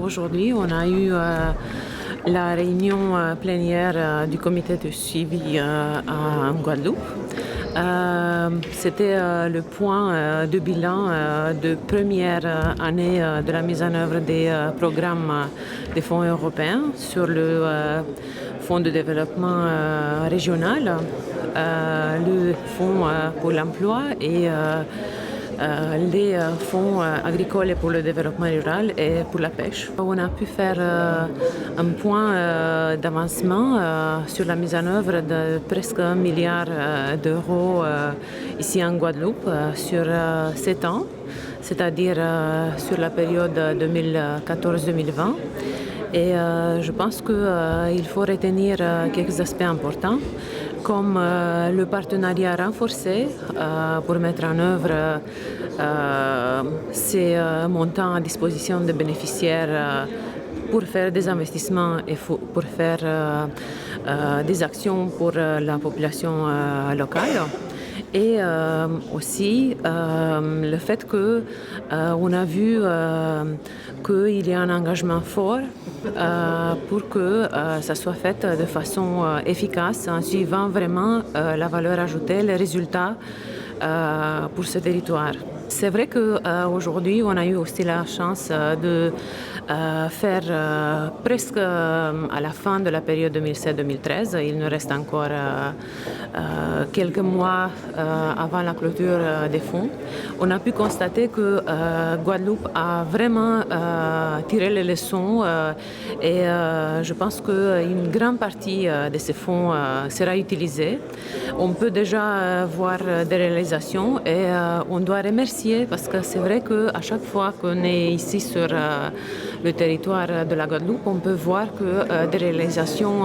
Aujourd'hui, on a eu la réunion plénière du comité de suivi en Guadeloupe. C'était le point de bilan de première année de la mise en œuvre des programmes des fonds européens sur le fonds de développement régional, le fonds pour l'emploi et les fonds agricoles et pour le développement rural et pour la pêche. On a pu faire un point d'avancement sur la mise en œuvre de presque 1 milliard d'euros ici en Guadeloupe sur 7 ans, c'est-à-dire sur la période 2014-2020. Et je pense qu'il faut retenir quelques aspects importants, comme le partenariat renforcé pour mettre en œuvre ces montants à disposition des bénéficiaires pour faire des investissements et pour faire des actions pour la population locale. Et aussi le fait qu'on a vu qu'il y a un engagement fort pour que ça soit fait de façon efficace en suivant vraiment la valeur ajoutée, les résultats pour ce territoire. C'est vrai qu'aujourd'hui, on a eu aussi la chance de faire presque à la fin de la période 2007-2013. Il nous reste encore quelques mois avant la clôture des fonds. On a pu constater que Guadeloupe a vraiment tiré les leçons et je pense qu'une grande partie de ces fonds sera utilisée. On peut déjà voir des réalisations et on doit remercier parce que c'est vrai qu'à chaque fois qu'on est ici sur le territoire de la Guadeloupe, on peut voir que des réalisations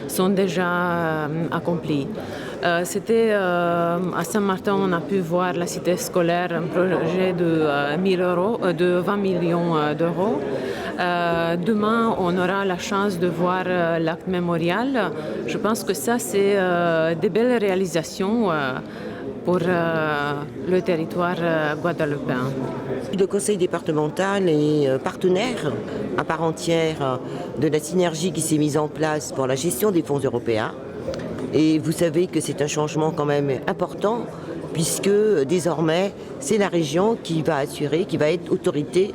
sont déjà accomplies. C'était à Saint-Martin, on a pu voir la cité scolaire, un projet de 20 millions d'euros. Demain, on aura la chance de voir l'acte mémorial. Je pense que ça, c'est des belles réalisations pour le territoire guadeloupéen. Le conseil départemental est partenaire à part entière de la synergie qui s'est mise en place pour la gestion des fonds européens. Et vous savez que c'est un changement quand même important puisque désormais c'est la région qui va assurer, qui va être autorité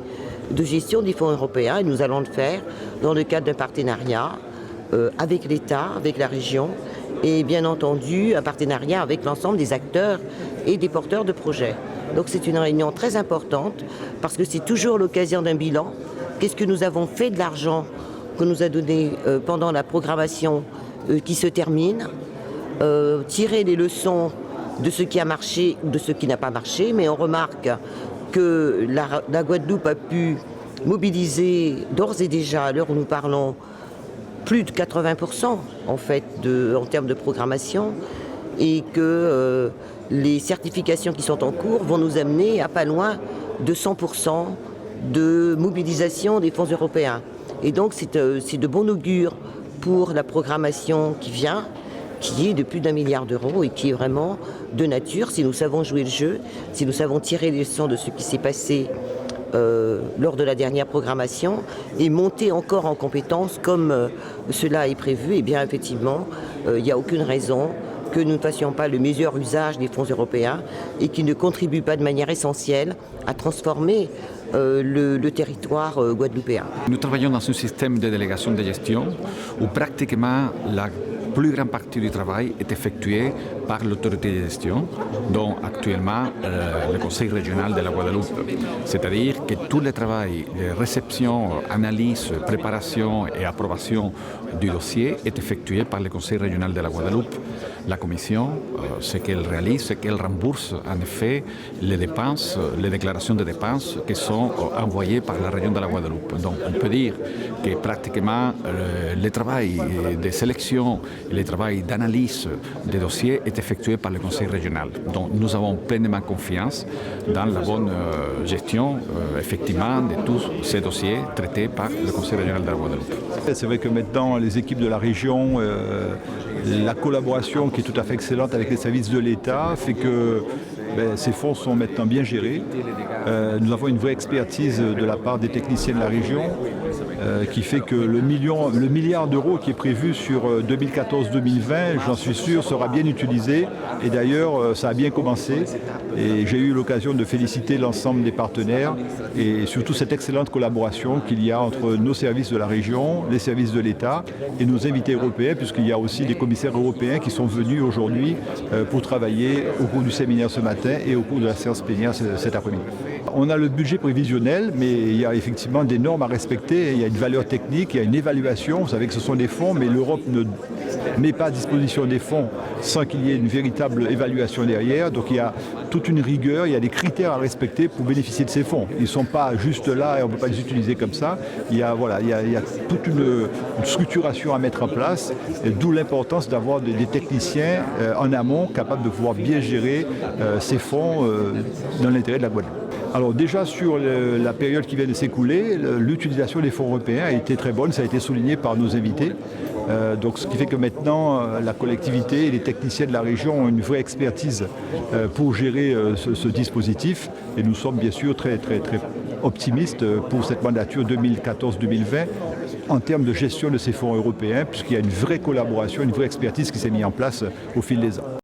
de gestion des fonds européens et nous allons le faire dans le cadre d'un partenariat avec l'État, avec la région et bien entendu un partenariat avec l'ensemble des acteurs et des porteurs de projets. Donc c'est une réunion très importante parce que c'est toujours l'occasion d'un bilan. Qu'est-ce que nous avons fait de l'argent que nous a donné pendant la programmation qui se termine, tirer les leçons de ce qui a marché ou de ce qui n'a pas marché, mais on remarque que la Guadeloupe a pu mobiliser d'ores et déjà, à l'heure où nous parlons, plus de 80% en fait en termes de programmation et que les certifications qui sont en cours vont nous amener à pas loin de 100% de mobilisation des fonds européens. Et donc c'est de bon augure pour la programmation qui vient, qui est de plus d'1 milliard d'euros et qui est vraiment de nature, si nous savons jouer le jeu, si nous savons tirer les leçons de ce qui s'est passé lors de la dernière programmation et monter encore en compétences comme cela est prévu, et bien effectivement, il n'y a aucune raison que nous ne fassions pas le meilleur usage des fonds européens et qui ne contribuent pas de manière essentielle à transformer le territoire guadeloupéen. Nous travaillons dans un système de délégation de gestion où pratiquement la plus grande partie du travail est effectuée par l'autorité de gestion, dont actuellement le Conseil régional de la Guadeloupe. C'est-à-dire que tout le travail de réception, analyse, préparation et approbation du dossier est effectué par le Conseil régional de la Guadeloupe. La Commission, ce qu'elle réalise, c'est qu'elle rembourse en effet les dépenses, les déclarations de dépenses qui sont envoyées par la région de la Guadeloupe. Donc on peut dire que pratiquement le travail de sélection et le travail d'analyse des dossiers est effectué par le Conseil régional. Donc nous avons pleinement confiance dans la bonne gestion effectivement de tous ces dossiers traités par le Conseil régional de la Guadeloupe. C'est vrai que maintenant les équipes de la région, la collaboration qui est tout à fait excellente avec les services de l'État fait que ces fonds sont maintenant bien gérés. Nous avons une vraie expertise de la part des techniciens de la région qui fait que le milliard d'euros qui est prévu sur 2014-2020, j'en suis sûr, sera bien utilisé. Et d'ailleurs, ça a bien commencé. Et j'ai eu l'occasion de féliciter l'ensemble des partenaires et surtout cette excellente collaboration qu'il y a entre nos services de la région, les services de l'État et nos invités européens, puisqu'il y a aussi des commissaires européens qui sont venus aujourd'hui pour travailler au cours du séminaire ce matin et au cours de la séance plénière cet après-midi. On a le budget prévisionnel, mais il y a effectivement des normes à respecter. Il y a une valeur technique, il y a une évaluation. Vous savez que ce sont des fonds, mais l'Europe ne met pas à disposition des fonds sans qu'il y ait une véritable évaluation derrière. Donc il y a toute une rigueur, il y a des critères à respecter pour bénéficier de ces fonds. Ils ne sont pas juste là et on ne peut pas les utiliser comme ça. Il y a toute une structuration à mettre en place, d'où l'importance d'avoir des techniciens en amont capables de pouvoir bien gérer ces fonds dans l'intérêt de la Guadeloupe. Alors déjà sur la période qui vient de s'écouler, l'utilisation des fonds européens a été très bonne, ça a été souligné par nos invités. Donc ce qui fait que maintenant la collectivité et les techniciens de la région ont une vraie expertise pour gérer ce dispositif et nous sommes bien sûr très optimistes pour cette mandature 2014-2020 en termes de gestion de ces fonds européens puisqu'il y a une vraie collaboration, une vraie expertise qui s'est mise en place au fil des ans.